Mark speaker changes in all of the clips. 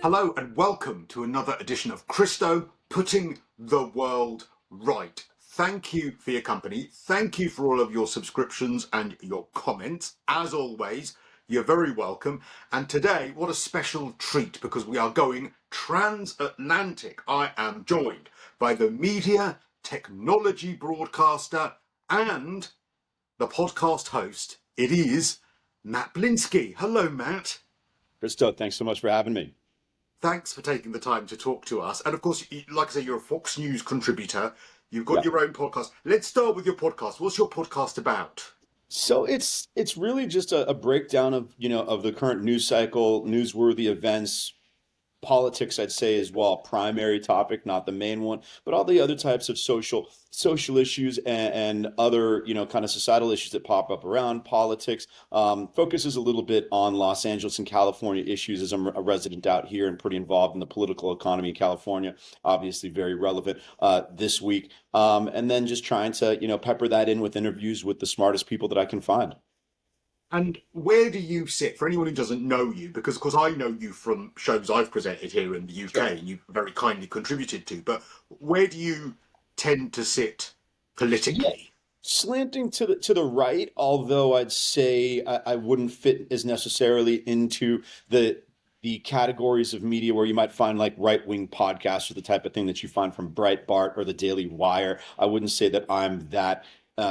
Speaker 1: Hello and welcome to another edition of Cristo, Putting the World Right. Thank you for your company. Thank you for all of your subscriptions and your comments. As always, you're very welcome. And today, what a special treat because we are going transatlantic. I am joined by the media, technology broadcaster, and the podcast host. It is Matt Bilinsky. Hello, Matt.
Speaker 2: Cristo, thanks so much for having me.
Speaker 1: Thanks for taking the time to talk to us. And of course, like I say, you're a Fox News contributor. You've got
Speaker 2: Yeah.
Speaker 1: your own podcast. Let's start with your podcast. What's your podcast about?
Speaker 2: So it's really just a breakdown of of the current news cycle, newsworthy events, politics, I'd say, as well, primary topic, not the main one, but all the other types of social issues and other kind of societal issues that pop up around politics. Focuses a little bit on Los Angeles and California issues as I'm a resident out here and pretty involved in the political economy in California. Obviously, very relevant this week. And then just trying to pepper that in with interviews with the smartest people that I can find.
Speaker 1: And where do you sit for anyone who doesn't know you? Because, of course, I know you from shows I've presented here in the
Speaker 2: Sure.
Speaker 1: UK and you very kindly contributed to. But where do you tend to sit politically?
Speaker 2: Slanting to the right, although I'd say I wouldn't fit as necessarily into the categories of media where you might find like right-wing podcasts or the type of thing that you find from Breitbart or the Daily Wire. I wouldn't say that I'm that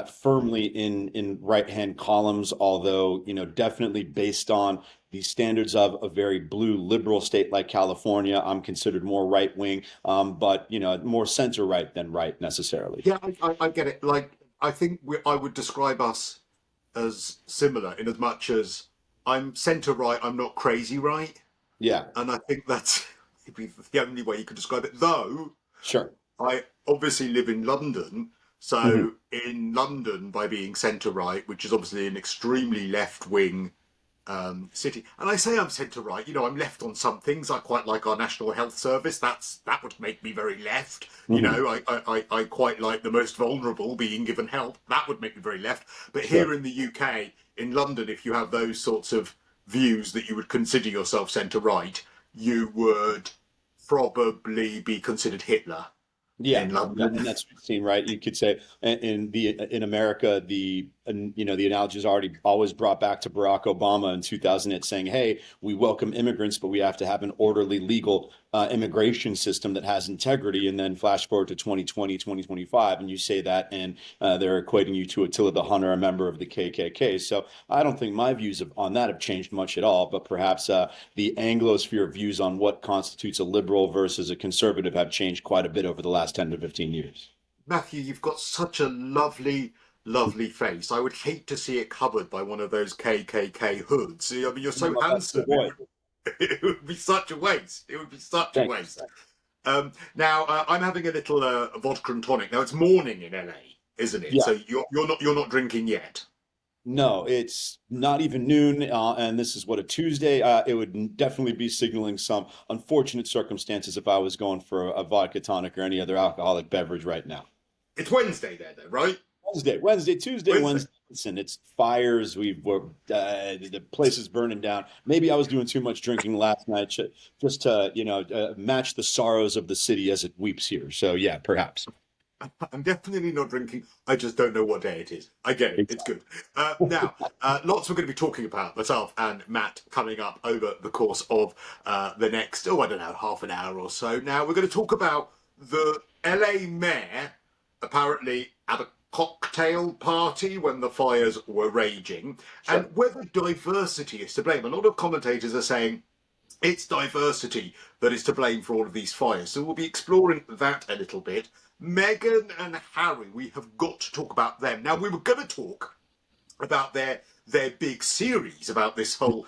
Speaker 2: firmly in right-hand columns, although definitely based on the standards of a very blue liberal state like California, I'm considered more right-wing, but more center-right than right necessarily.
Speaker 1: Yeah, I get it. Like, I think I would describe us as similar in as much as I'm centre right, I'm not crazy right.
Speaker 2: Yeah,
Speaker 1: And I think that's maybe the only way you could describe it. Though
Speaker 2: sure.
Speaker 1: I obviously live in London,
Speaker 2: Mhm.
Speaker 1: so in London, by being centre right, which is obviously an extremely left wing city, and I say I'm centre right. I'm left on some things. I quite like our National Health Service. That would make me very left.
Speaker 2: Mhm.
Speaker 1: I quite like the most vulnerable being given help. That would make me very left. But here
Speaker 2: Sure.
Speaker 1: in the UK, in London, if you have those sorts of views that you would consider yourself centre right, you would probably be considered Hitler
Speaker 2: Yeah,
Speaker 1: in
Speaker 2: yeah,
Speaker 1: London.
Speaker 2: and that's what we've seen, right? You could say in America, the analogy is already always brought back to Barack Obama in 2008, saying, "Hey, we welcome immigrants, but we have to have an orderly, legal immigration system that has integrity." And then flash forward to 2020, 2025, and you say that, and they're equating you to Attila the Hunter, a member of the KKK. So I don't think my views on that have changed much at all, but perhaps the Anglosphere views on what constitutes a liberal versus a conservative have changed quite a bit over the last 10 to 15 years.
Speaker 1: Matthew, you've got such a lovely, lovely face. I would hate to see it covered by one of those KKK hoods. I mean, you're so
Speaker 2: Well, that's the
Speaker 1: handsome.
Speaker 2: boy.
Speaker 1: It would be such a waste. It would be such a
Speaker 2: Thank you.
Speaker 1: waste. Now, I'm having a little vodka and tonic. Now it's morning in LA, isn't it?
Speaker 2: Yeah.
Speaker 1: So you're not drinking yet.
Speaker 2: No, it's not even noon, and this is what, a Tuesday. It would definitely be signaling some unfortunate circumstances if I was going for a vodka tonic or any other alcoholic beverage right now.
Speaker 1: It's Wednesday there, though, right?
Speaker 2: Wednesday, Tuesday,
Speaker 1: Wednesday.
Speaker 2: Wednesday. Listen, it's fires. The place is burning down. Maybe I was doing too much drinking last night, just to match the sorrows of the city as it weeps here. So yeah, perhaps.
Speaker 1: I'm definitely not drinking. I just don't know what day it is. I get it. It's good. Now, lots we're going to be talking about, myself and Matt, coming up over the course of the next, I don't know, half an hour or so. Now, we're going to talk about the LA mayor apparently at a cocktail party when the fires were raging, and
Speaker 2: Sure.
Speaker 1: whether diversity is to blame. A lot of commentators are saying it's diversity that is to blame for all of these fires. So we'll be exploring that a little bit. Meghan and Harry, we have got to talk about them. Now, we were going to talk about their big series about this whole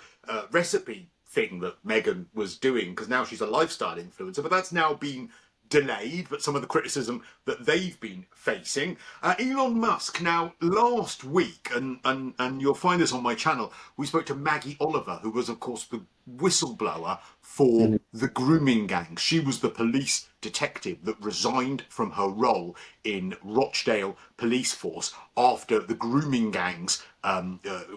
Speaker 1: recipe thing that Meghan was doing because now she's a lifestyle influencer, but that's now been delayed. But some of the criticism that they've been facing, Elon Musk. Now, last week, and you'll find this on my channel, we spoke to Maggie Oliver, who was, of course, the whistleblower for the grooming gang. She was the police detective that resigned from her role in Rochdale Police Force after the grooming gang's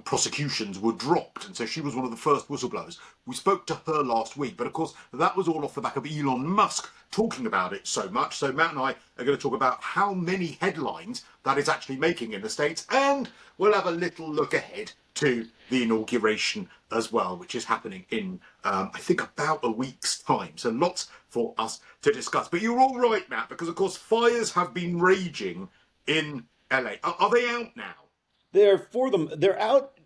Speaker 1: prosecutions were dropped. And so she was one of the first whistleblowers. We spoke to her last week, but of course, that was all off the back of Elon Musk talking about it so much. So Matt and I are going to talk about how many headlines that is actually making in the States, and we'll have a little look ahead to the inauguration as well, which is happening in, I think, about a week's time. So lots for us to discuss. But you're all right, Matt, because, of course, fires have been raging in LA. Are they out now?
Speaker 2: They're out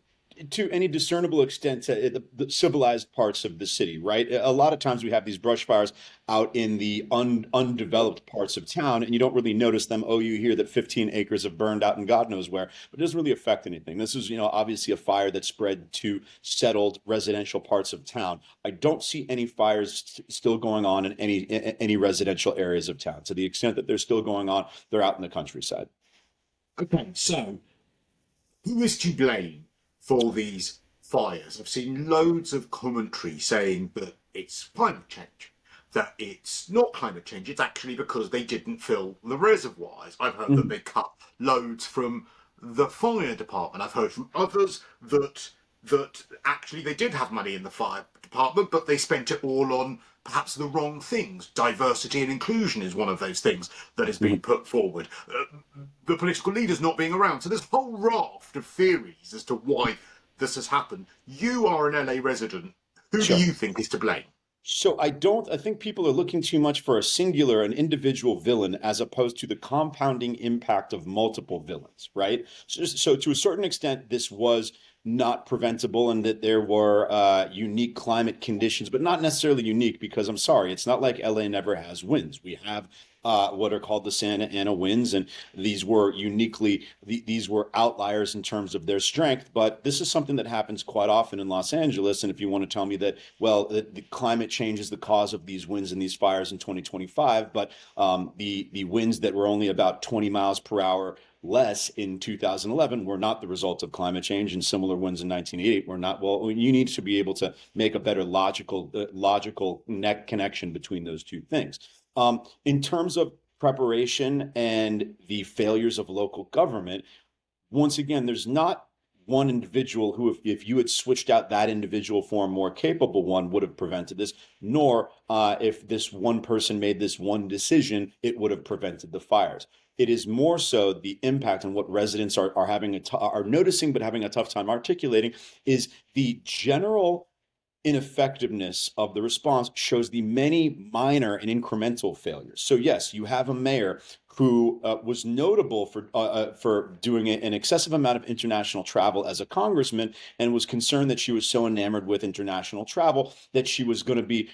Speaker 2: to any discernible extent to the civilized parts of the city, right? A lot of times we have these brush fires out in the undeveloped parts of town, and you don't really notice them. Oh, you hear that 15 acres have burned out and God knows where, but it doesn't really affect anything. This is, obviously a fire that spread to settled residential parts of town. I don't see any fires still going on in any residential areas of town. To the extent that they're still going on, they're out in the countryside.
Speaker 1: Okay, so who is to blame for these fires? I've seen loads of commentary saying that it's climate change, that it's not climate change, it's actually because they didn't fill the reservoirs. I've heard that they cut loads from the fire department. I've heard from others that actually they did have money in the fire department, but they spent it all on perhaps the wrong things. Diversity and inclusion is one of those things that is being put forward. The political leaders not being around. So there's a whole raft of theories as to why this has happened. You are an LA resident. Who
Speaker 2: Sure.
Speaker 1: do you think is to blame?
Speaker 2: So I think people are looking too much for an individual villain, as opposed to the compounding impact of multiple villains, right? So to a certain extent, this was not preventable, and that there were unique climate conditions, but not necessarily unique, because I'm sorry, it's not like LA never has winds. We have what are called the Santa Ana winds, and these were these were outliers in terms of their strength. But this is something that happens quite often in Los Angeles. And if you want to tell me that, well, the climate change is the cause of these winds and these fires in 2025, but the winds that were only about 20 miles per hour less in 2011 were not the result of climate change, and similar winds in 1988 were not. Well, you need to be able to make a better logical neck connection between those two things. In terms of preparation and the failures of local government, once again, there's not one individual who, if you had switched out that individual for a more capable one, would have prevented this, nor if this one person made this one decision, it would have prevented the fires. It is more so the impact, and what residents are noticing but having a tough time articulating, is the general ineffectiveness of the response shows the many minor and incremental failures. So yes, you have a mayor who was notable for doing an excessive amount of international travel as a congressman, and was concerned that she was so enamored with international travel that she was going to be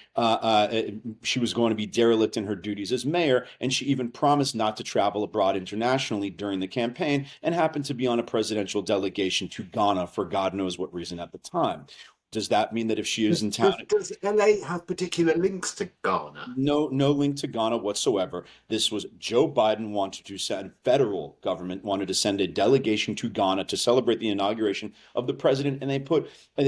Speaker 2: derelict in her duties as mayor, and she even promised not to travel abroad internationally during the campaign, and happened to be on a presidential delegation to Ghana for God knows what reason at the time. Does that mean that if she is in town?
Speaker 1: Does LA have particular links to Ghana?
Speaker 2: No link to Ghana whatsoever. This was Joe Biden wanted to send, federal government wanted to send a delegation to Ghana to celebrate the inauguration of the president, and they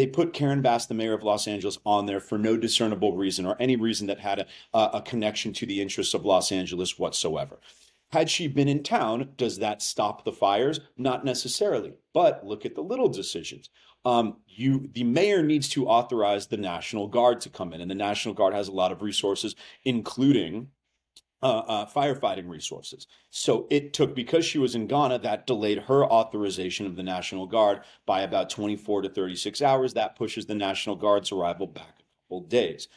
Speaker 2: put Karen Bass, the mayor of Los Angeles, on there for no discernible reason, or any reason that had a connection to the interests of Los Angeles whatsoever. Had she been in town, does that stop the fires? Not necessarily. But look at the little decisions. The mayor needs to authorize the National Guard to come in, and the National Guard has a lot of resources, including firefighting resources. So because she was in Ghana, that delayed her authorization of the National Guard by about 24 to 36 hours. That pushes the National Guard's arrival back a couple days.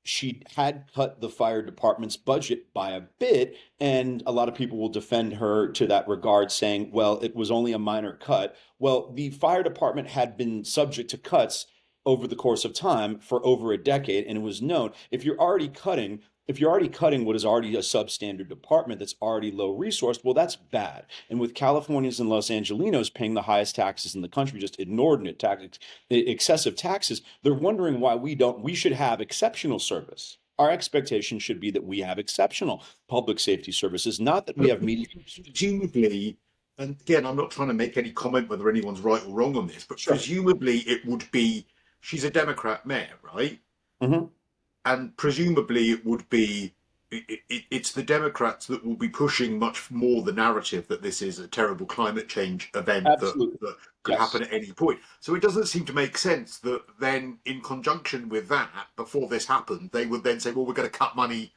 Speaker 2: She had cut the fire department's budget by a bit, and a lot of people will defend her to that regard, saying, well, it was only a minor cut. Well, the fire department had been subject to cuts over the course of time for over a decade, and it was known if you're already cutting what is already a substandard department that's already low resourced, well, that's bad. And with Californians and Los Angelinos paying the highest taxes in the country, just inordinate excessive taxes, they're wondering why we should have exceptional service. Our expectation should be that we have exceptional public safety services, not that we have mediocre.
Speaker 1: Presumably, and again, I'm not trying to make any comment whether anyone's right or wrong on this, but
Speaker 2: Sure.
Speaker 1: presumably it would be she's a Democrat mayor, right?
Speaker 2: Hmm.
Speaker 1: And presumably it would be it's the Democrats that will be pushing much more the narrative that this is a terrible climate change event
Speaker 2: Absolutely.
Speaker 1: that could
Speaker 2: Yes.
Speaker 1: happen at any point. So it doesn't seem to make sense that then, in conjunction with that, before this happened, they would then say, "Well, we're going to cut money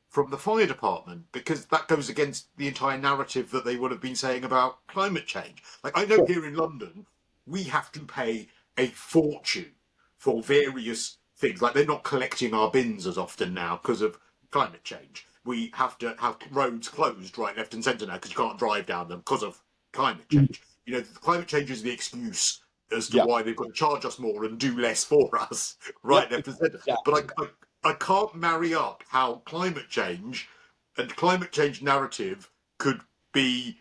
Speaker 1: from the fire department," because that goes against the entire narrative that they would have been saying about climate change. Like, I know
Speaker 2: Sure.
Speaker 1: here in London, we have to pay a fortune for various things. Like, they're not collecting our bins as often now because of climate change. We have to have roads closed right, left, and centre now because you can't drive down them because of climate
Speaker 2: Mhm.
Speaker 1: change. You know, climate change is the excuse as to
Speaker 2: Yeah.
Speaker 1: why they've got to charge us more and do less for us, right,
Speaker 2: Yep.
Speaker 1: left, and centre.
Speaker 2: Exactly.
Speaker 1: But I can't marry up how climate change and climate change narrative could be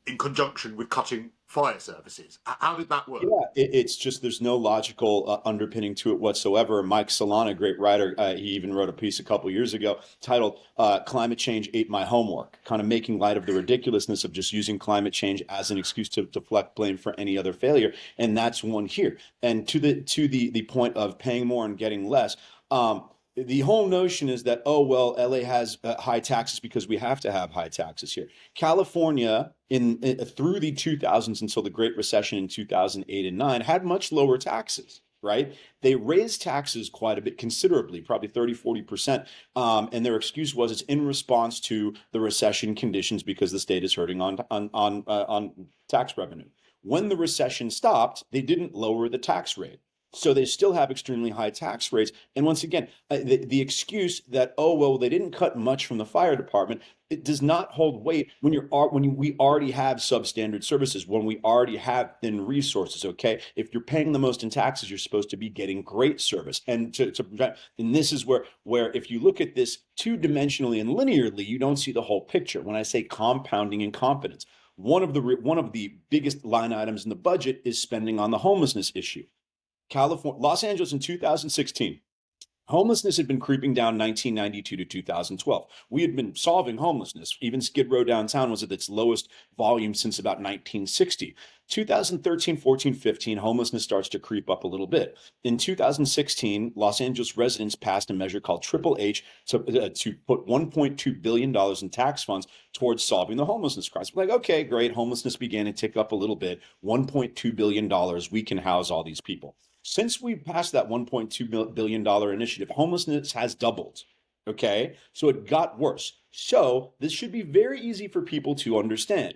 Speaker 1: in conjunction with cutting fire services. How did that work?
Speaker 2: Yeah, it's just there's no logical underpinning to it whatsoever. Mike Solana, great writer, he even wrote a piece a couple years ago titled "Climate Change Ate My Homework," kind of making light of the ridiculousness of just using climate change as an excuse to deflect blame for any other failure, and that's one here. And to the point of paying more and getting less. The whole notion is that, oh well, LA has high taxes because we have to have high taxes here. California, through the 2000s until the Great Recession in 2008 and 9, had much lower taxes. Right? They raised taxes quite a bit, considerably, probably 30-40%. And their excuse was it's in response to the recession conditions because the state is hurting on tax revenue. When the recession stopped, they didn't lower the tax rate. So they still have extremely high tax rates. And once again, the excuse that, oh well, they didn't cut much from the fire department, it does not hold weight when we already have substandard services, when we already have thin resources. Okay, if you're paying the most in taxes, you're supposed to be getting great service. And this is where if you look at this two-dimensionally and linearly, you don't see the whole picture. When I say compounding incompetence, one of the biggest line items in the budget is spending on the homelessness issue. California, Los Angeles in 2016, homelessness had been creeping down 1992 to 2012. We had been solving homelessness. Even Skid Row downtown was at its lowest volume since about 1960. 2013, 14, 15, homelessness starts to creep up a little bit. In 2016, Los Angeles residents passed a measure called Triple H to put $1.2 billion in tax funds towards solving the homelessness crisis. Like, okay, great. Homelessness began to tick up a little bit. $1.2 billion, we can house all these people. Since we passed that $1.2 billion initiative, homelessness has doubled. Okay, so it got worse. So this should be very easy for people to understand.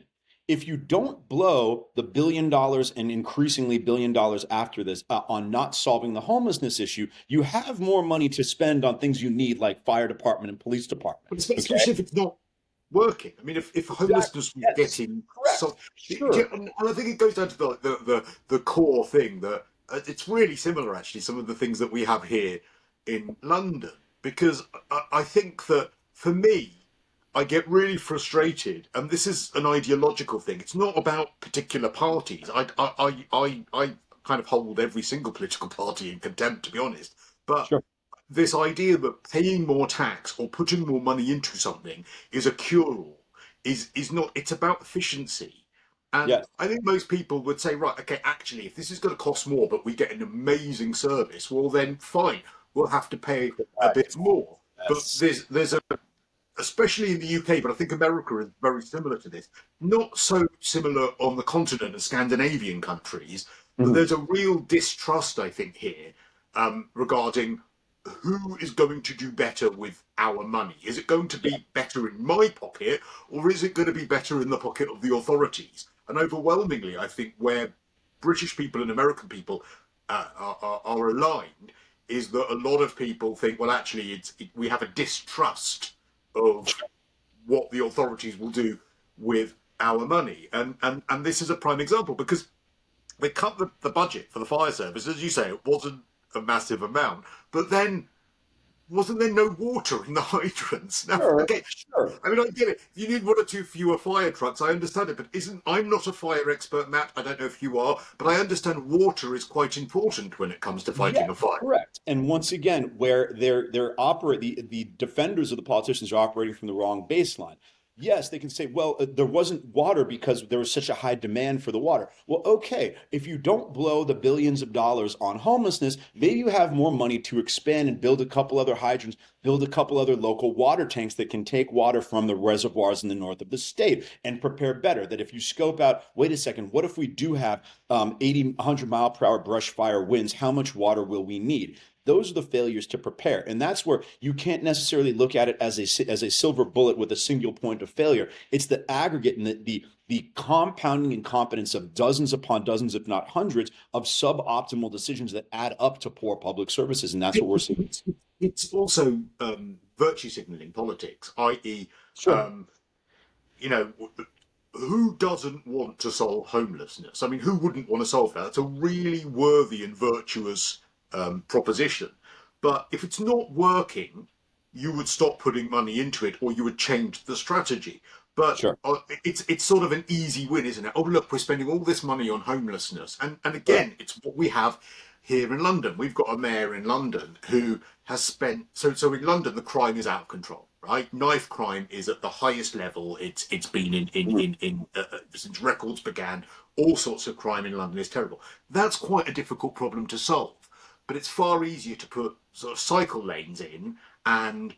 Speaker 2: If you don't blow the $1 billion and increasingly $1 billion after this on not solving the homelessness issue, you have more money to spend on things you need, like fire department and police department.
Speaker 1: But
Speaker 2: Okay,
Speaker 1: especially if it's not working. I mean, if
Speaker 2: exactly.
Speaker 1: homelessness was
Speaker 2: Yes,
Speaker 1: getting
Speaker 2: correct.
Speaker 1: so,
Speaker 2: Sure.
Speaker 1: and I think it goes down to the core thing that it's really similar, actually, some of the things that we have here in London, because I think that for me, I get really frustrated, and this is an ideological thing. It's not about particular parties. I kind of hold every single political party in contempt, to be honest. But
Speaker 2: Sure.
Speaker 1: this idea that paying more tax or putting more money into something is a cure-all is not. It's about efficiency, and
Speaker 2: Yes.
Speaker 1: I think most people would say, right, okay, actually, if this is going to cost more, but we get an amazing service, well, then fine, we'll have to pay a bit more. But
Speaker 2: Yes.
Speaker 1: there's a especially in the UK, but I think America is very similar to this. Not so similar on the continent as Scandinavian countries, but
Speaker 2: Mhm.
Speaker 1: there's a real distrust, I think, here regarding who is going to do better with our money. Is it going to
Speaker 2: Yeah.
Speaker 1: be better in my pocket, or is it going to be better in the pocket of the authorities? And overwhelmingly, I think where British people and American people are aligned is that a lot of people think, well, actually, we have a distrust of what the authorities will do with our money. And this is a prime example because they cut the budget for the fire service. As you say, it wasn't a massive amount. But then wasn't there no water in the hydrants? Now,
Speaker 2: Sure.
Speaker 1: okay,
Speaker 2: Sure.
Speaker 1: I mean, I get it. If you need one or two fewer fire trucks, I understand it. But I'm not a fire expert, Matt. I don't know if you are, but I understand water is quite important when it comes to
Speaker 2: Yes,
Speaker 1: fighting a fire.
Speaker 2: correct. And once again, where the defenders of the politicians are operating from the wrong baseline. Yes, they can say, well, there wasn't water because there was such a high demand for the water. Well, okay, if you don't blow the billions of dollars on homelessness, maybe you have more money to expand and build a couple other hydrants, build a couple other local water tanks that can take water from the reservoirs in the north of the state and prepare better. That if you scope out, wait a second, what if we do have 80, 100 mile per hour brush fire winds? How much water will we need? Those are the failures to prepare. And that's where you can't necessarily look at it as a silver bullet with a single point of failure. It's the aggregate and the compounding incompetence of dozens upon dozens, if not hundreds, of suboptimal decisions that add up to poor public services. And that's what we're seeing.
Speaker 1: It's also virtue signaling politics, i.e.,
Speaker 2: Sure.
Speaker 1: you know, who doesn't want to solve homelessness? I mean, who wouldn't want to solve that? It's a really worthy and virtuous proposition. But if it's not working, you would stop putting money into it, or you would change the strategy. But
Speaker 2: Sure.
Speaker 1: it's sort of an easy win, isn't it? Oh, look, we're spending all this money on homelessness, and
Speaker 2: Correct.
Speaker 1: again, it's what we have here in London. We've got a mayor in London who has spent so in London the crime is out of control. Right, knife crime is at the highest level it's been in since records began. All sorts of crime in London is terrible. That's quite a difficult problem to solve, but it's far easier to put sort of cycle lanes in and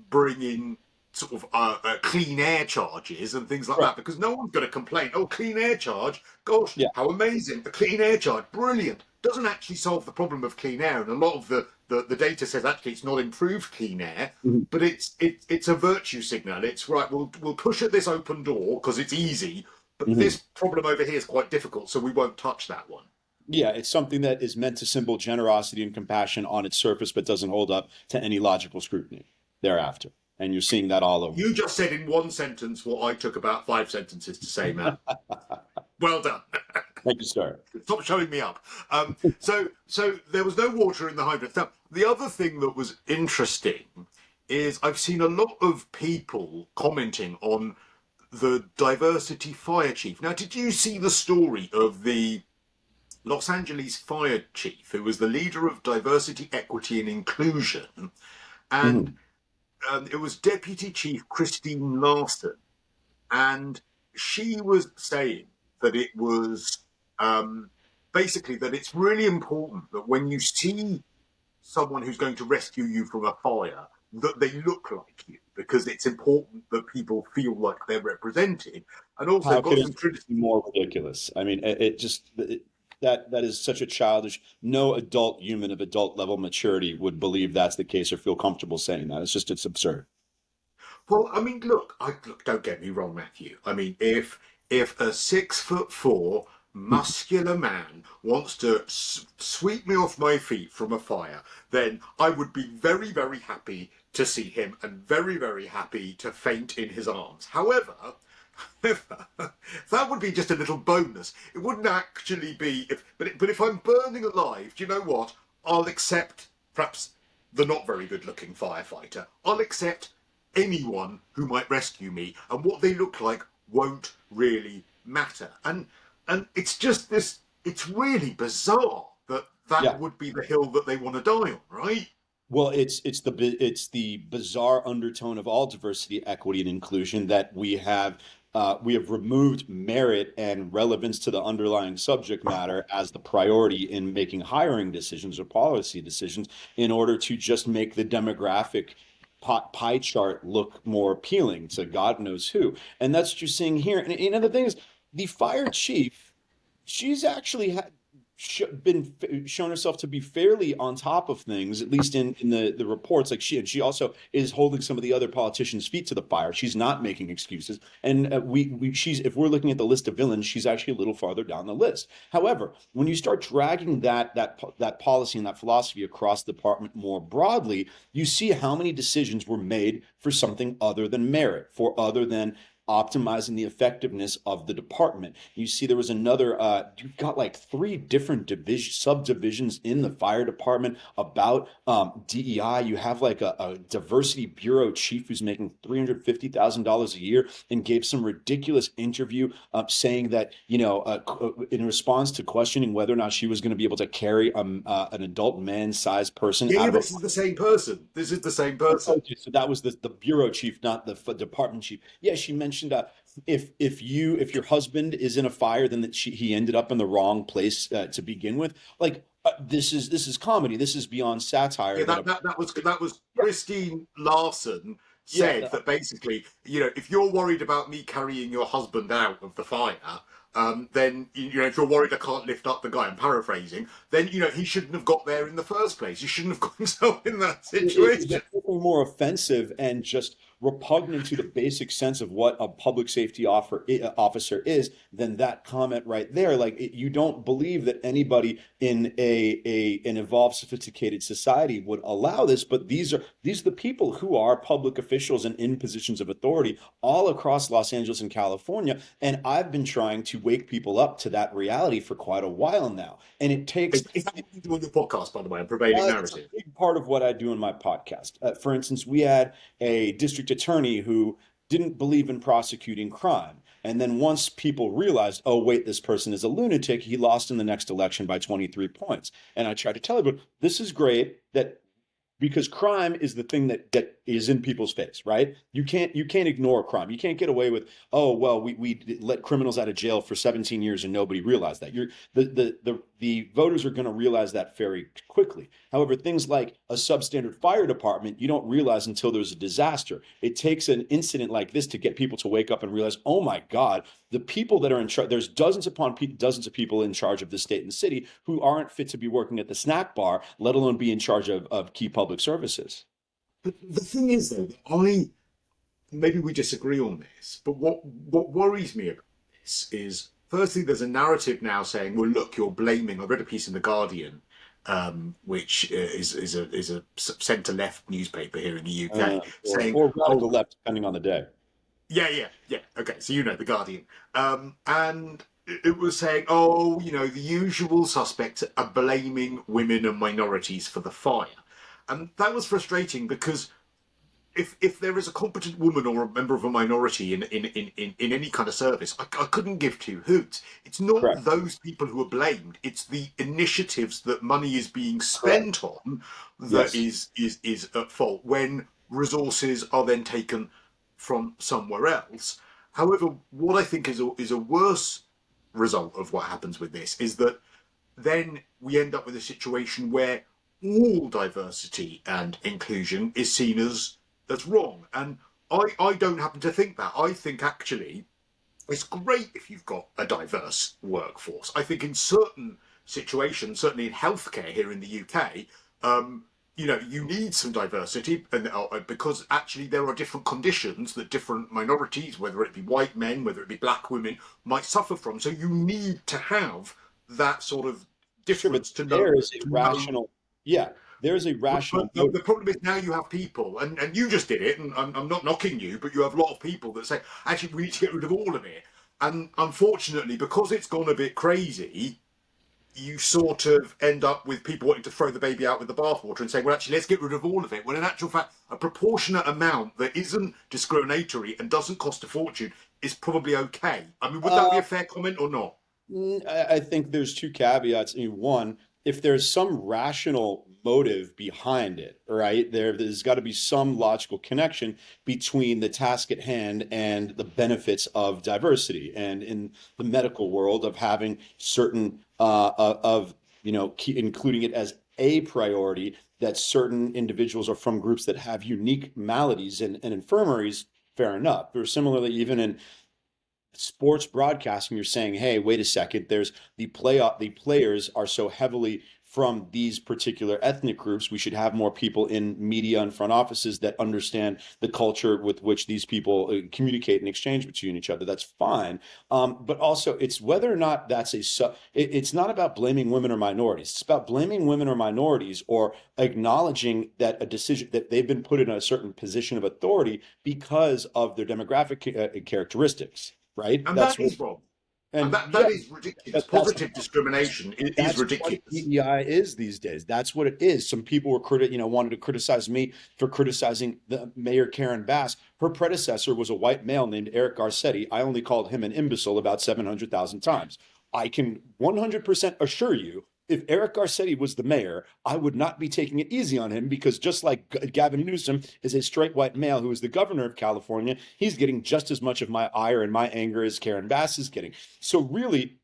Speaker 1: bring in sort of clean air charges and things like
Speaker 2: Right.
Speaker 1: that, because no one's going to complain. Oh, clean air charge, gosh,
Speaker 2: Yeah.
Speaker 1: how amazing! A clean air charge, brilliant. Doesn't actually solve the problem of clean air, and a lot of the data says actually it's not improved clean air,
Speaker 2: Mhm.
Speaker 1: but it's a virtue signal. It's right. We'll push at this open door because it's easy, but
Speaker 2: Mhm.
Speaker 1: this problem over here is quite difficult, so we won't touch that one.
Speaker 2: Yeah, it's something that is meant to symbol generosity and compassion on its surface, but doesn't hold up to any logical scrutiny thereafter. And you're seeing that all over.
Speaker 1: You just said in one sentence what I took about 5 sentences to say, Matt. Well done.
Speaker 2: Thank you, sir.
Speaker 1: Stop showing me up. So there was no water in the hydrants. Now, the other thing that was interesting is I've seen a lot of people commenting on the diversity fire chief. Now, did you see the story of the Los Angeles fire chief, who was the leader of diversity, equity, and inclusion? And
Speaker 2: Mhm.
Speaker 1: it was Deputy Chief Christine Larson, and she was saying that it was basically that it's really important that when you see someone who's going to rescue you from a fire, that they look like you, because it's important that people feel like they're represented. And also
Speaker 2: How
Speaker 1: got
Speaker 2: could it
Speaker 1: some criticism.
Speaker 2: be more ridiculous? I mean, that is such a childish. No adult human of adult level maturity would believe that's the case or feel comfortable saying that. It's absurd.
Speaker 1: Well, I mean, look, don't get me wrong, Matthew. I mean, if a 6'4" muscular man wants to sweep me off my feet from a fire, then I would be very, very happy to see him and very, very happy to faint in his arms. However, that would be just a little bonus. It wouldn't actually be but if I'm burning alive, do you know what? I'll accept perhaps the not very good looking firefighter. I'll accept anyone who might rescue me, and what they look like won't really matter. And it's just this. It's really bizarre that that
Speaker 2: Yeah.
Speaker 1: would be the hill that they want to die on, right?
Speaker 2: Well, it's the bizarre undertone of all diversity, equity, and inclusion that we have removed merit and relevance to the underlying subject matter as the priority in making hiring decisions or policy decisions in order to just make the demographic pie chart look more appealing to God knows who. And that's what you're seeing here. And the thing is, the fire chief, she's actually shown herself to be fairly on top of things, at least in the reports. Like she also is holding some of the other politicians' feet to the fire. She's not making excuses, and she's if we're looking at the list of villains, she's actually a little farther down the list. However, when you start dragging that policy and that philosophy across the department more broadly, you see how many decisions were made for something other than merit, for other than optimizing the effectiveness of the department. You see, there was another, you've got like three different subdivisions in the fire department about DEI. You have like a diversity bureau chief who's making $350,000 a year and gave some ridiculous interview saying that, in response to questioning whether or not she was going to be able to carry an adult man-sized person
Speaker 1: Yeah,
Speaker 2: out
Speaker 1: yeah,
Speaker 2: of
Speaker 1: but
Speaker 2: a.
Speaker 1: this is the same person. This is the same person.
Speaker 2: Okay, so that was the bureau chief, not the department chief. Yeah, she mentioned if your husband is in a fire, then he ended up in the wrong place to begin with. Like this is comedy. This is beyond satire.
Speaker 1: Yeah, that was
Speaker 2: Yeah,
Speaker 1: Christine Larson
Speaker 2: yeah,
Speaker 1: said that basically, if you're worried about me carrying your husband out of the fire, then if you're worried I can't lift up the guy, I'm paraphrasing, then he shouldn't have got there in the first place. He shouldn't have got himself in that
Speaker 2: it was
Speaker 1: situation.
Speaker 2: anything more offensive and just repugnant to the basic sense of what a public safety officer is than that comment right there. Like you don't believe that anybody in an evolved, sophisticated society would allow this, but these are the people who are public officials and in positions of authority all across Los Angeles and California. And I've been trying to wake people up to that reality for quite a while now. And it takes
Speaker 1: Is that what you do on your podcast, by the way, on Prevailing
Speaker 2: it's a
Speaker 1: Narrative?
Speaker 2: big part of what I do in my podcast. For instance, we had a district attorney who didn't believe in prosecuting crime. And then once people realized, oh, wait, this person is a lunatic, he lost in the next election by 23 points. And I tried to tell everyone, this is great that because crime is the thing that is in people's face, right? You can't ignore crime. You can't get away with, oh well, we let criminals out of jail for 17 years and nobody realized that. The voters are going to realize that very quickly. However, things like a substandard fire department, you don't realize until there's a disaster. It takes an incident like this to get people to wake up and realize, oh my God, the people that are in charge, there's dozens upon dozens of people in charge of the state and city who aren't fit to be working at the snack bar, let alone be in charge of key public services.
Speaker 1: But the thing is, though, that maybe we disagree on this, but what worries me about this is, firstly, there's a narrative now saying, well, look, you're blaming. I read a piece in the Guardian, which is a centre left newspaper here in the UK, saying,
Speaker 2: Or radical
Speaker 1: oh,
Speaker 2: left, depending on the day.
Speaker 1: yeah. Okay, so the Guardian, and it was saying, oh, the usual suspects are blaming women and minorities for the fire, and that was frustrating because if there is a competent woman or a member of a minority in any kind of service, I couldn't give two hoots. It's not
Speaker 2: Correct.
Speaker 1: those people who are blamed; it's the initiatives that money is being
Speaker 2: Correct.
Speaker 1: spent on that
Speaker 2: Yes.
Speaker 1: is at fault when resources are then taken from somewhere else. However, what I think is a worse result of what happens with this is that then we end up with a situation where all diversity and inclusion is seen as wrong. And I don't happen to think that. I think actually it's great if you've got a diverse workforce. I think in certain situations, certainly in healthcare here in the UK, you need some diversity, and because actually there are different conditions that different minorities, whether it be white men, whether it be black women, might suffer from. So you need to have that sort of
Speaker 2: Sure, but
Speaker 1: difference to know
Speaker 2: there is a
Speaker 1: to know.
Speaker 2: rational, yeah, there is a rational
Speaker 1: But the
Speaker 2: motive.
Speaker 1: problem is now you have people, and you just did it, and I'm not knocking you, but you have a lot of people that say, actually, we need to get rid of all of it. And unfortunately, because it's gone a bit crazy, you sort of end up with people wanting to throw the baby out with the bathwater and saying, well, actually, let's get rid of all of it. When in actual fact, a proportionate amount that isn't discriminatory and doesn't cost a fortune is probably okay. I mean, would that be
Speaker 2: Uh,
Speaker 1: a fair comment or not?
Speaker 2: I think there's two caveats. I mean, one, if there's some rational motive behind it, right, there's got to be some logical connection between the task at hand and the benefits of diversity. And in the medical world, of having certain of including it as a priority, that certain individuals are from groups that have unique maladies and infirmaries. Fair enough. Or similarly, even in sports broadcasting, you're saying, hey, wait a second, there's the players are so heavily from these particular ethnic groups. We should have more people in media and front offices that understand the culture with which these people communicate and exchange between each other. That's fine. But also, it's whether or not it's not about blaming women or minorities. It's about blaming women or minorities or acknowledging that a decision that they've been put in a certain position of authority because of their demographic characteristics, right?
Speaker 1: And that is wrong. And
Speaker 2: And
Speaker 1: that
Speaker 2: yeah,
Speaker 1: is ridiculous.
Speaker 2: but that's
Speaker 1: Positive discrimination is
Speaker 2: that's what
Speaker 1: ridiculous.
Speaker 2: DEI is these days. That's what it is. Some people were wanted to criticize me for criticizing the Mayor Karen Bass. Her predecessor was a white male named Eric Garcetti. I only called him an imbecile about 700,000 times. I can 100% assure you, if Eric Garcetti was the mayor, I would not be taking it easy on him, because just like Gavin Newsom is a straight white male who is the governor of California, he's getting just as much of my ire and my anger as Karen Bass is getting. So really,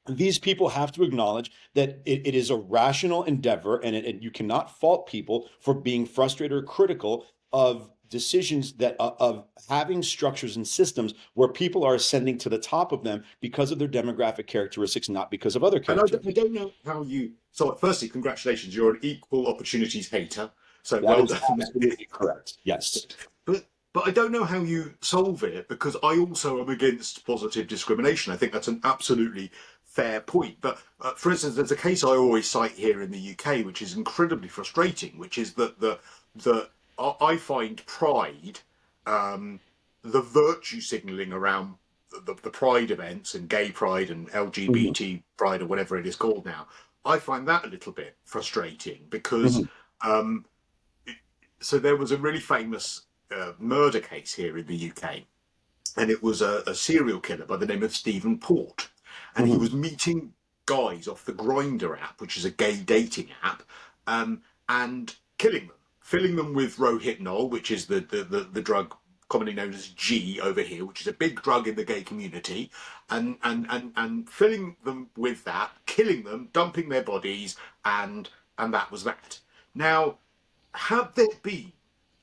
Speaker 2: these people have to acknowledge that it is a rational endeavor, and you cannot fault people for being frustrated or critical of decisions that of having structures and systems where people are ascending to the top of them because of their demographic characteristics, not because of other
Speaker 1: And
Speaker 2: characteristics.
Speaker 1: I don't know how you. So, firstly, congratulations. You're an equal opportunities hater. So,
Speaker 2: That
Speaker 1: well
Speaker 2: is
Speaker 1: done.
Speaker 2: absolutely correct. Yes.
Speaker 1: But I don't know how you solve it, because I also am against positive discrimination. I think that's an absolutely fair point. But for instance, there's a case I always cite here in the UK, which is incredibly frustrating, which is that I find pride, the virtue signalling around the pride events and gay pride and
Speaker 2: Mhm,
Speaker 1: LGBT pride or whatever it is called now. I find that a little bit frustrating because
Speaker 2: mhm,
Speaker 1: um, so there was a really famous murder case here in the UK, and it was a serial killer by the name of Stephen Port, and he
Speaker 2: mhm,
Speaker 1: was meeting guys off the Grinder app, which is a gay dating app, and killing them, filling them with rohypnol, which is the drug commonly known as G over here, which is a big drug in the gay community, and filling them with that, killing them, dumping their bodies, and that was that. Now, had there been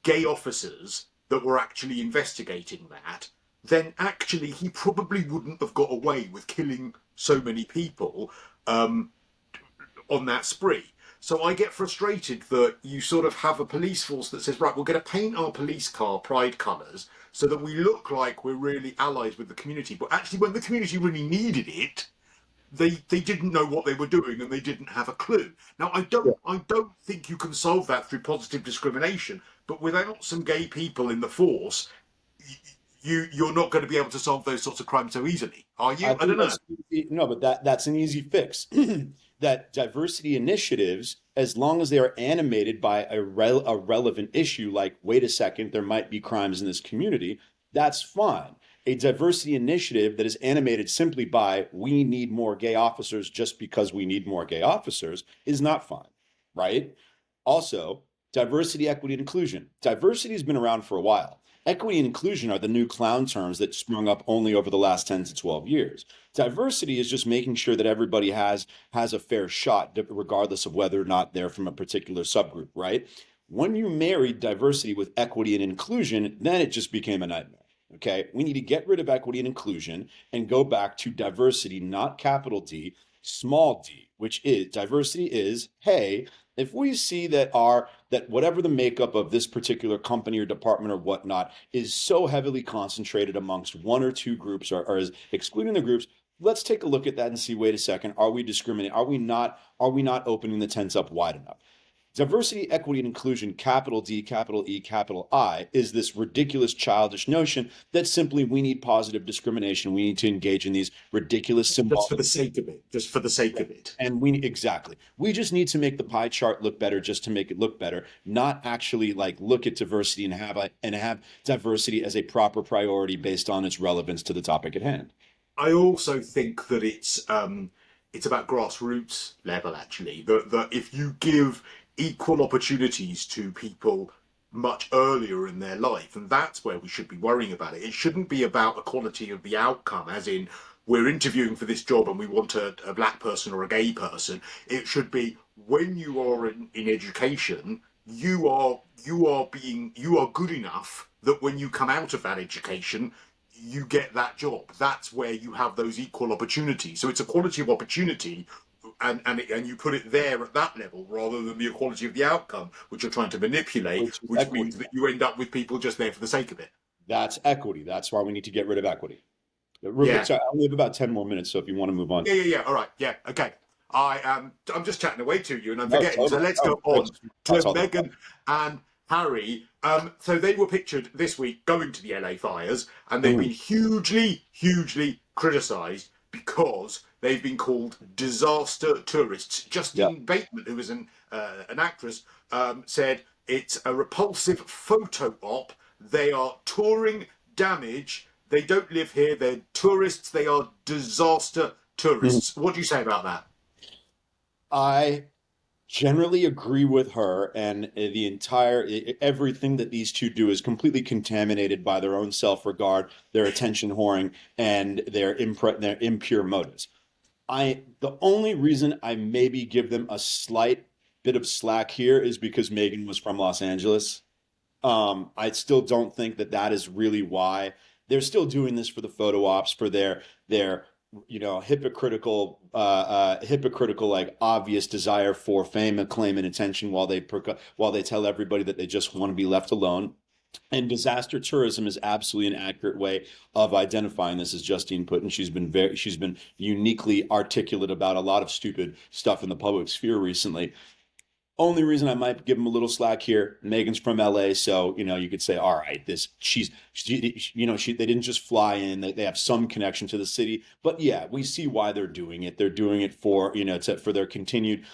Speaker 1: gay officers that were actually investigating that, then actually he probably wouldn't have got away with killing so many people um, on that spree. So I get frustrated that you sort of have a police force that says, right, we're going to paint our police car pride colours so that we look like we're really allies with the community. But actually, when the community really needed it, they didn't know what they were doing and they didn't have a clue. Now I don't think you can solve that through positive discrimination, but without some gay people in the force, you're not going to be able to solve those sorts of crimes so easily, are
Speaker 2: I
Speaker 1: you? I
Speaker 2: think
Speaker 1: don't know.
Speaker 2: that's no, but that's an easy fix. That diversity initiatives, as long as they are animated by a relevant issue, like, wait a second, there might be crimes in this community, that's fine. A diversity initiative that is animated simply by we need more gay officers just because we need more gay officers is not fine, right? Also, diversity, equity, and inclusion. Diversity has been around for a while. Equity and inclusion are the new clown terms that sprung up only over the last 10 to 12 years. Diversity is just making sure that everybody has a fair shot, regardless of whether or not they're from a particular subgroup, right? When you marry diversity with equity and inclusion, then it just became a nightmare. Okay, we need to get rid of equity and inclusion and go back to diversity, not capital D, small d, which is diversity is, hey, if we see that whatever the makeup of this particular company or department or whatnot is so heavily concentrated amongst one or two groups, or is excluding the groups, let's take a look at that and see, wait a second, are we discriminating? Are we not opening the tents up wide enough? Diversity, equity, and inclusion, capital D, capital E, capital I, is this ridiculous, childish notion that simply we need positive discrimination. We need to engage in these ridiculous
Speaker 1: Just for
Speaker 2: symbolic.
Speaker 1: the sake of it, just for the sake of it.
Speaker 2: And we just need to make the pie chart look better just to make it look better, not actually like look at diversity and have diversity as a proper priority based on its relevance to the topic at hand.
Speaker 1: I also think that it's about grassroots level, actually. That if you give equal opportunities to people much earlier in their life, and that's where we should be worrying about it. It shouldn't be about equality of the outcome, as in we're interviewing for this job and we want a black person or a gay person. It should be when you are in education, you are good enough that when you come out of that education, you get that job. That's where you have those equal opportunities. So it's equality of opportunity, and you put it there at that level rather than the equality of the outcome, which you're trying to manipulate,
Speaker 2: which is
Speaker 1: which
Speaker 2: equity.
Speaker 1: means that you end up with people just there for the sake of it.
Speaker 2: That's equity. That's why we need to get rid of equity.
Speaker 1: Yeah,
Speaker 2: So I only have about 10 more minutes, so if you want to move on.
Speaker 1: yeah. All right, yeah, okay. I'm just chatting away to you, and I'm
Speaker 2: No,
Speaker 1: forgetting. So
Speaker 2: totally.
Speaker 1: let's
Speaker 2: Oh,
Speaker 1: go on to
Speaker 2: that's all the
Speaker 1: Meghan and Harry. So they were pictured this week going to the LA fires, and they've been
Speaker 2: Mhm.
Speaker 1: hugely criticised because they've been called disaster tourists.
Speaker 2: Yeah.
Speaker 1: Justine Bateman, who is an actress, said it's a repulsive photo op. They are touring damage. They don't live here. They're tourists. They are disaster
Speaker 2: Mhm.
Speaker 1: tourists. What do you say about that?
Speaker 2: I generally agree with her, and the entire everything that these two do is completely contaminated by their own self-regard, their attention whoring, and their impure motives. The only reason I maybe give them a slight bit of slack here is because Megan was from Los Angeles. I still don't think that that is really why they're still doing this for the photo ops for their hypocritical like obvious desire for fame, acclaim, and attention while they tell everybody that they just want to be left alone. And disaster tourism is absolutely an accurate way of identifying this, as Justine put, and she's been uniquely articulate about a lot of stupid stuff in the public sphere recently. Only reason I might give him a little slack here, Megan's from LA, so you could say, all right, they didn't just fly in, they have some connection to the city, but yeah, we see why they're doing it. They're doing it for for their continued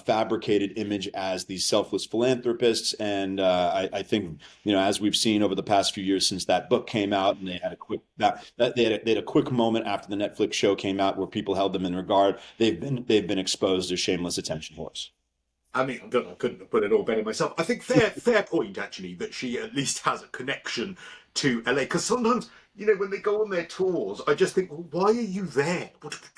Speaker 2: fabricated image as these selfless philanthropists, and I think as we've seen over the past few years since that book came out, and they had a quick they had a quick moment after the Netflix show came out where people held them in regard. They've been exposed as shameless attention whores.
Speaker 1: I mean, I couldn't have put it all better myself. I think fair point actually that she at least has a connection to LA. Because sometimes, when they go on their tours, I just think, well, why are you there?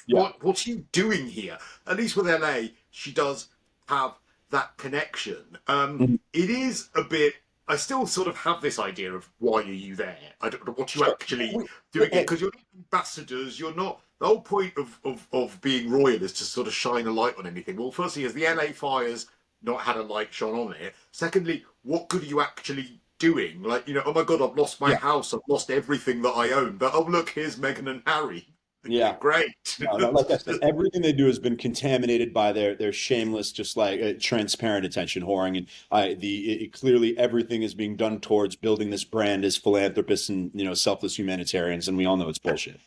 Speaker 2: Yeah.
Speaker 1: What's you doing here? At least with LA, she does have that connection.
Speaker 2: Mhm.
Speaker 1: It is a bit. I still sort of have this idea of why are you there? I don't know what you
Speaker 2: Sure.
Speaker 1: actually
Speaker 2: We,
Speaker 1: doing it
Speaker 2: eh,
Speaker 1: because you're not ambassadors. You're not. The whole point of being royal is to sort of shine a light on anything. Well, firstly, has the LA fires not had a light shone on it? Secondly, what good are you actually doing? Like, oh my God, I've lost my
Speaker 2: yeah.
Speaker 1: house. I've lost everything that I own. But oh, look, here's Meghan and Harry.
Speaker 2: Yeah.
Speaker 1: Great.
Speaker 2: No, no, like I said, everything they do has been contaminated by their shameless, just like transparent attention whoring, and clearly everything is being done towards building this brand as philanthropists and selfless humanitarians, and we all know it's bullshit.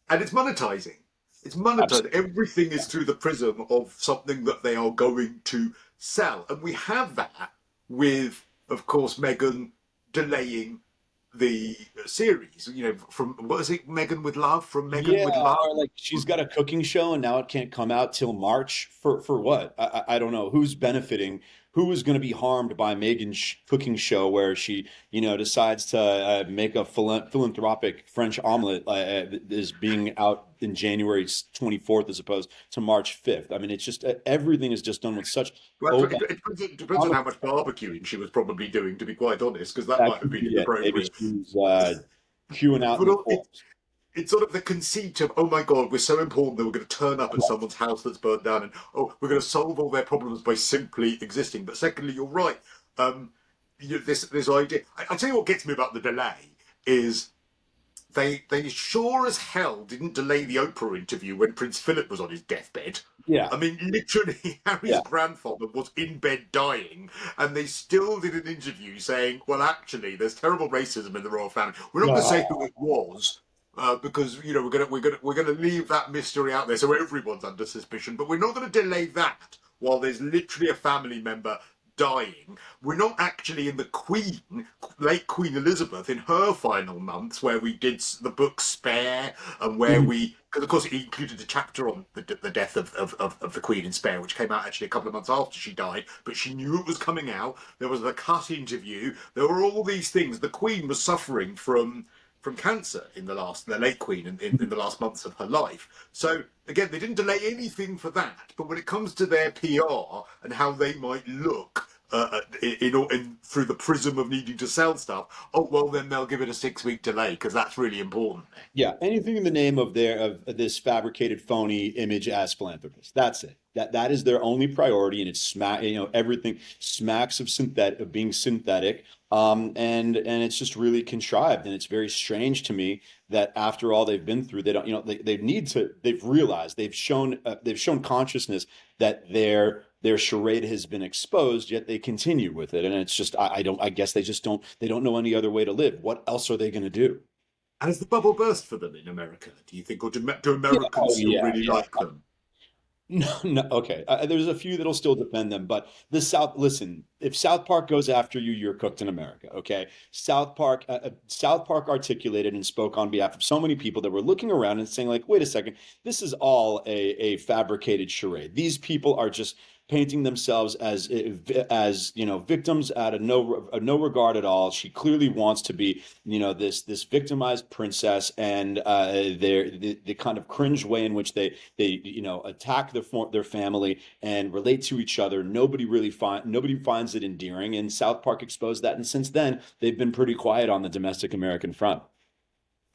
Speaker 1: And it's monetizing. It's monetized.
Speaker 2: Absolutely.
Speaker 1: Everything is
Speaker 2: Yeah.
Speaker 1: through the prism of something that they are going to sell. And we have that with, of course, Meghan delaying the series. From what is it, Meghan with Love? From Meghan
Speaker 2: Yeah,
Speaker 1: with Love?
Speaker 2: or like she's got a cooking show and now it can't come out till March for what? I don't know who's benefiting, who is going to be harmed by Megan's cooking show where she decides to make a philanthropic French omelet is being out in January 24th as opposed to March 5th. I mean, it's just everything is just done with such
Speaker 1: Well,
Speaker 2: oh,
Speaker 1: it depends on how much barbecuing she was probably doing, to be quite honest, because that
Speaker 2: that
Speaker 1: might have
Speaker 2: could
Speaker 1: been
Speaker 2: be it. Maybe
Speaker 1: inappropriate.
Speaker 2: she's queuing out in
Speaker 1: But
Speaker 2: the cold.
Speaker 1: it's sort of the conceit of, oh my God, we're so important that we're going to turn up at someone's house that's burnt down, and oh, we're going to solve all their problems by simply existing. But secondly, you're right. Um, this idea. I tell you what gets me about the delay is they sure as hell didn't delay the Oprah interview when Prince Philip was on his deathbed.
Speaker 2: Yeah,
Speaker 1: I mean, literally, Harry's
Speaker 2: yeah.
Speaker 1: grandfather was in bed dying, and they still did an interview saying, "Well, actually, there's terrible racism in the royal family. We're not going to say who it was, because we're gonna leave that mystery out there, so everyone's under suspicion. But we're not going to delay that while there's literally a family member dying. We're not actually in the late Queen Elizabeth, in her final months, where we did the book Spare, and where
Speaker 2: Mhm.
Speaker 1: because of course it included a chapter on the death of the Queen in Spare, which came out actually a couple of months after she died, but she knew it was coming out. There was the cut interview. There were all these things. The Queen was suffering from cancer the late Queen in the last months of her life. So again, they didn't delay anything for that. But when it comes to their PR and how they might look through the prism of needing to sell stuff, oh well, then they'll give it a 6 week delay because that's really important.
Speaker 2: Yeah, anything in the name of this fabricated phony image as philanthropist. That's it. That is their only priority, and it's everything smacks of being synthetic. And it's just really contrived, and it's very strange to me that after all they've been through, they don't, they've realized, they've shown consciousness that their charade has been exposed, yet they continue with it, and it's just I guess they don't know any other way to live. What else are they going to do?
Speaker 1: Has the bubble burst for them in America, do you think, or do
Speaker 2: Yeah, oh
Speaker 1: Americans still
Speaker 2: yeah,
Speaker 1: really
Speaker 2: yeah.
Speaker 1: like them?
Speaker 2: No, no, okay. There's a few that'll still defend them, but the South, listen, if South Park goes after you, you're cooked in America, okay? South Park articulated and spoke on behalf of so many people that were looking around and saying, like, wait a second, this is all a fabricated charade. These people are just painting themselves as victims out of no regard at all. She clearly wants to be this victimized princess, and the kind of cringe way in which they attack their family and relate to each other. Nobody finds it endearing, and South Park exposed that, and since then they've been pretty quiet on the domestic American front.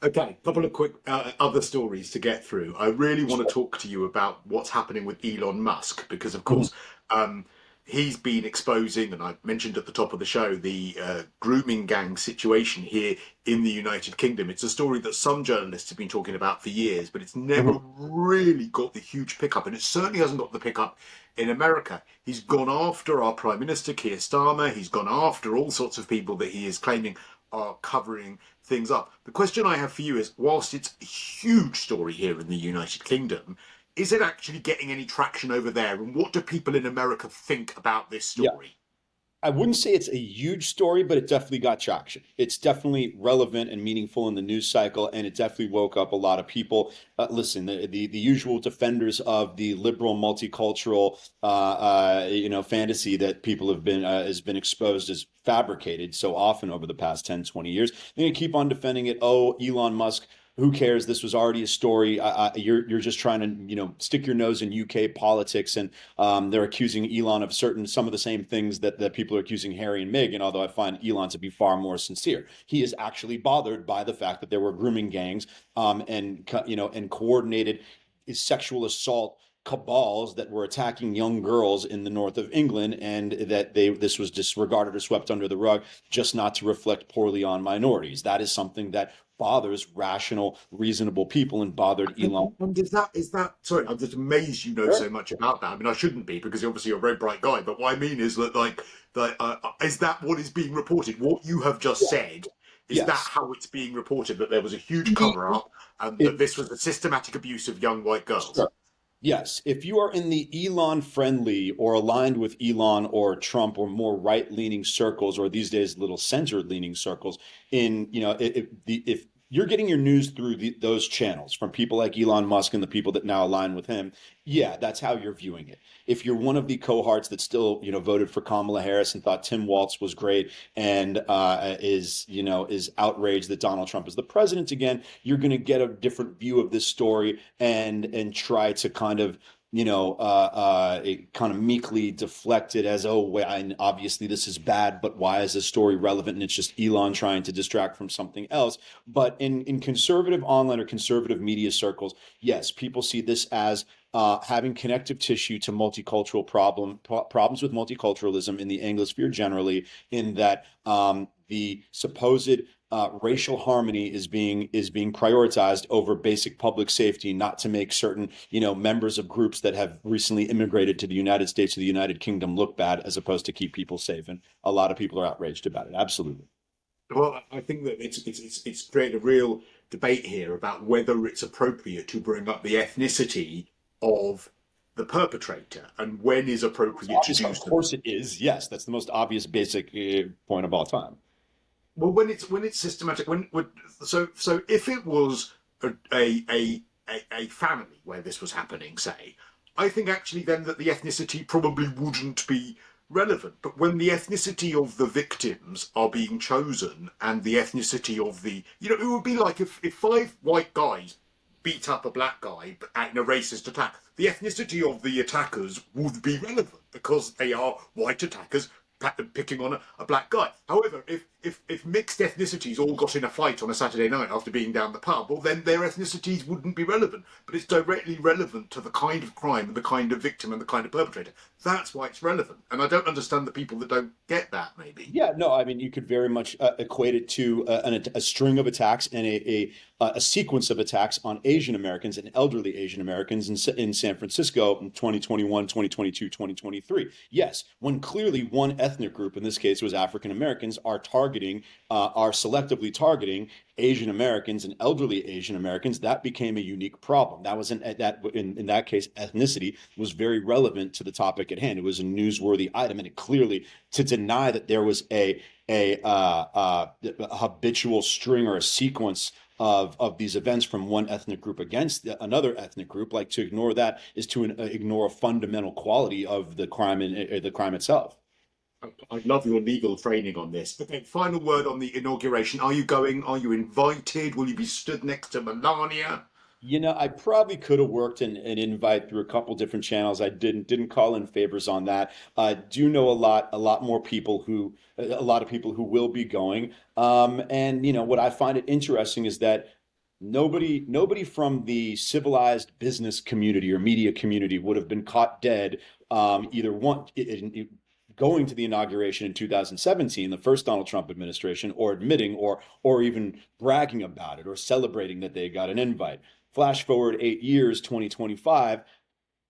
Speaker 1: Okay, couple of quick other stories to get through. I really want to talk to you about what's happening with Elon Musk because, of
Speaker 2: Mhm.
Speaker 1: course, um, he's been exposing, and I mentioned at the top of the show, the grooming gang situation here in the United Kingdom. It's a story that some journalists have been talking about for years, but it's never
Speaker 2: Mhm.
Speaker 1: really got the huge pickup, and it certainly hasn't got the pickup in America. He's gone after our Prime Minister, Keir Starmer. He's gone after all sorts of people that he is claiming are covering things up. The question I have for you is, whilst it's a huge story here in the United Kingdom, is it actually getting any traction over there? And what do people in America think about this
Speaker 2: Yeah.
Speaker 1: story?
Speaker 2: I wouldn't say it's a huge story, but it definitely got traction. It's definitely relevant and meaningful in the news cycle, and it definitely woke up a lot of people. Listen, the usual defenders of the liberal multicultural fantasy that people has been exposed as fabricated so often over the past 10, 20 years. They're going to keep on defending it. Oh, Elon Musk, who cares? This was already a story. You're just trying to stick your nose in UK politics, and they're accusing Elon of some of the same things that people are accusing Harry and Meghan. Although I find Elon to be far more sincere. He is actually bothered by the fact that there were grooming gangs, and coordinated sexual assault cabals that were attacking young girls in the north of England, and that this was disregarded or swept under the rug just not to reflect poorly on minorities. That is something that bothers rational, reasonable people and bothered Elon.
Speaker 1: And is that sorry, I'm just amazed you know
Speaker 2: Sure.
Speaker 1: so much about that. I mean, I shouldn't be because obviously you're a very bright guy. But what I mean is that, is that what is being reported? What you have just
Speaker 2: Yeah.
Speaker 1: said, is that
Speaker 2: Yes.
Speaker 1: how it's being reported? That there was a huge cover up, and that
Speaker 2: It,
Speaker 1: this was a systematic abuse of young white girls.
Speaker 2: sure. Yes, if you are in the Elon friendly or aligned with Elon or Trump or more right leaning circles, or these days little center leaning circles, if you're getting your news through those channels from people like Elon Musk and the people that now align with him, yeah, that's how you're viewing it. If you're one of the cohorts that still voted for Kamala Harris and thought Tim Walz was great, and is outraged that Donald Trump is the president again, you're going to get a different view of this story, and try to kind of meekly deflect it as, oh, wait, obviously this is bad, but why is this story relevant? And it's just Elon trying to distract from something else. But in conservative online or conservative media circles, yes, people see this as having connective tissue to problems with multiculturalism in the Anglosphere generally, in that the supposed racial harmony is being prioritized over basic public safety, not to make certain members of groups that have recently immigrated to the United States or the United Kingdom look bad, as opposed to keep people safe. And a lot of people are outraged about it. Absolutely.
Speaker 1: Well, I think that it's created a real debate here about whether it's appropriate to bring up the ethnicity of the perpetrator and when is appropriate to
Speaker 2: Obviously,
Speaker 1: do
Speaker 2: of
Speaker 1: so.
Speaker 2: course it is. Yes, that's the most obvious basic point of all time.
Speaker 1: Well, when it's systematic, so if it was a family where this was happening, say, I think actually then that the ethnicity probably wouldn't be relevant. But when the ethnicity of the victims are being chosen and the ethnicity of it would be like if five white guys beat up a black guy in a racist attack, the ethnicity of the attackers would be relevant because they are white attackers picking on a black guy. However, if mixed ethnicities all got in a fight on a Saturday night after being down the pub, well, then their ethnicities wouldn't be relevant. But it's directly relevant to the kind of crime and the kind of victim and the kind of perpetrator. That's why it's relevant. And I don't understand the people that don't get that, maybe.
Speaker 2: Yeah, no, I mean, you could very much equate it to a string of attacks and a sequence of attacks on Asian Americans and elderly Asian Americans in San Francisco in 2021, 2022, 2023. Yes, when clearly one ethnic group, in this case was African Americans, are selectively targeting Asian Americans and elderly Asian Americans, that became a unique problem. That was in that case, ethnicity was very relevant to the topic at hand. It was a newsworthy item, and it clearly, to deny that there was a habitual string or a sequence of these events from one ethnic group against another ethnic group, like to ignore that is to ignore a fundamental quality of the crime and the crime itself.
Speaker 1: I love your legal training on this. Okay, final word on the inauguration. Are you going? Are you invited? Will you be stood next to Melania?
Speaker 2: You know, I probably could have worked an invite through a couple different channels. I didn't call in favors on that. I do know a lot more people a lot of people who will be going. And you know, what I find it interesting is that nobody from the civilized business community or media community would have been caught dead either going to the inauguration in 2017, the first Donald Trump administration, or admitting or even bragging about it or celebrating that they got an invite. Flash forward 8 years, 2025,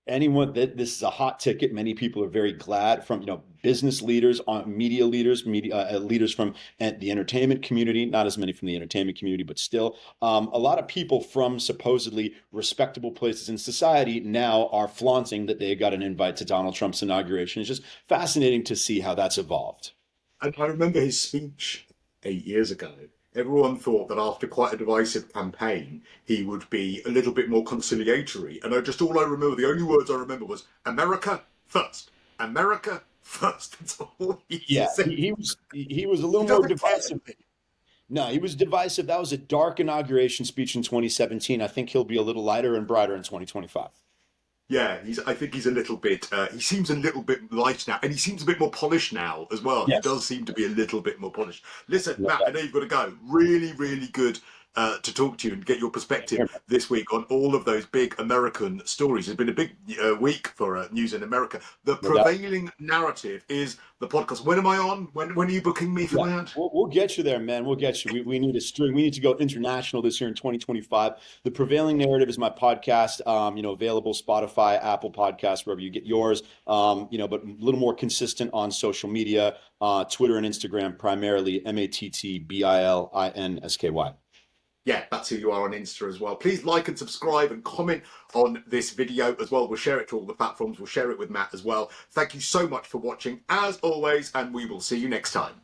Speaker 2: anyone that this is a hot ticket. Many people are very glad, from business leaders, media leaders from the entertainment community. Not as many from the entertainment community, but still a lot of people from supposedly respectable places in society now are flaunting that they got an invite to Donald Trump's inauguration. It's just fascinating to see how that's evolved.
Speaker 1: And I remember his speech 8 years ago. Everyone thought that after quite a divisive campaign, he would be a little bit more conciliatory. And all I remember, the only words I remember was America first. America first. That's all
Speaker 2: Yeah,
Speaker 1: said.
Speaker 2: he was a little
Speaker 1: He
Speaker 2: more
Speaker 1: doesn't care.
Speaker 2: divisive. No, he was divisive. That was a dark inauguration speech in 2017. I think he'll be a little lighter and brighter in 2025.
Speaker 1: Yeah, I think he's a little bit. He seems a little bit light now, and he seems a bit more polished now as well. He
Speaker 2: Yes.
Speaker 1: does seem to be a little bit more polished. Listen,
Speaker 2: Yeah.
Speaker 1: Matt, I know you've got to go. Really, really good to talk to you and get your perspective this week on all of those big American stories. It's been a big week for news in America. The
Speaker 2: No doubt.
Speaker 1: Prevailing Narrative is the podcast. When am I on? When are you booking me for
Speaker 2: Yeah,
Speaker 1: that?
Speaker 2: we'll get you there, man. We'll get you. We need a string. We need to go international this year in 2025. The Prevailing Narrative is my podcast. Available Spotify, Apple Podcasts, wherever you get yours. But a little more consistent on social media, Twitter and Instagram, primarily MattBilinsky.
Speaker 1: Yeah, that's who you are on Insta as well. Please like and subscribe and comment on this video as well. We'll share it to all the platforms. We'll share it with Matt as well. Thank you so much for watching, as always, and we will see you next time.